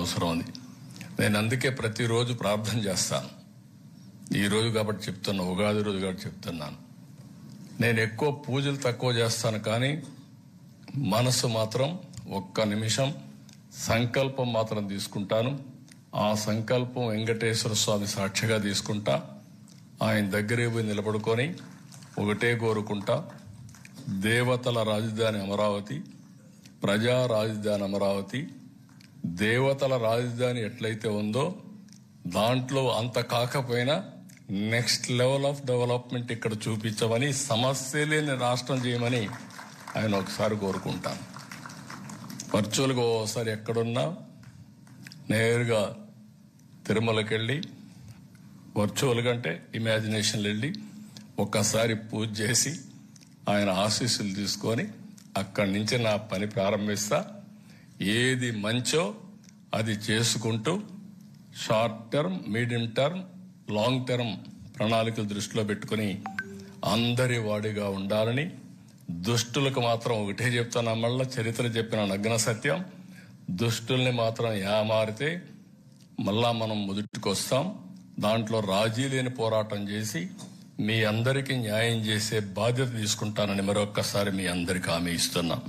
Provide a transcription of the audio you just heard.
అవసరం ఉంది. నేను అందుకే ప్రతిరోజు ప్రార్థన చేస్తాను. ఈ రోజు కాబట్టి చెప్తున్నా, ఉగాది రోజు కాబట్టి చెప్తున్నాను. నేను ఎక్కువ పూజలు తక్కువ చేస్తాను, కానీ మనసు మాత్రం ఒక్క నిమిషం సంకల్పం మాత్రం తీసుకుంటాను. ఆ సంకల్పం వెంకటేశ్వర స్వామి సాక్షిగా తీసుకుంటా. ఆయన దగ్గరే పోయి నిలబడుకొని ఒకటే కోరుకుంటా, దేవతల రాజధాని అమరావతి, ప్రజా రాజధాని అమరావతి, దేవతల రాజధాని ఎట్లయితే ఉందో దాంట్లో అంత కాకపోయినా నెక్స్ట్ లెవెల్ ఆఫ్ డెవలప్మెంట్ ఇక్కడ చూపించమని, సమస్య లేని రాష్ట్రం చేయమని ఆయన ఒకసారి కోరుకుంటాను. వర్చువల్గా ఓసారి ఎక్కడున్నా నేరుగా తిరుమలకి వెళ్ళి, వర్చువల్గా అంటే ఇమాజినేషన్లో వెళ్ళి ఒక్కసారి పూజ చేసి ఆయన ఆశీస్సులు తీసుకొని అక్కడి నుంచి నా పని ప్రారంభిస్తా. ఏది మంచో అది చేసుకుంటూ short term, medium term, long term ప్రణాళికలు దృష్టిలో పెట్టుకుని అందరి వాడిగా ఉండాలని, దుష్టులకు మాత్రం ఒకటే చెప్తాను, మళ్ళా చరిత్ర చెప్పిన నగ్న సత్యం, దుష్టుల్ని మాత్రం ఏమారితే మళ్ళా మనం మొదటికి వస్తాం. దాంట్లో రాజీ లేని పోరాటం చేసి మీ అందరికీ న్యాయం చేసే బాధ్యత తీసుకుంటానని మరొక్కసారి మీ అందరికీ హామీ ఇస్తున్నాం.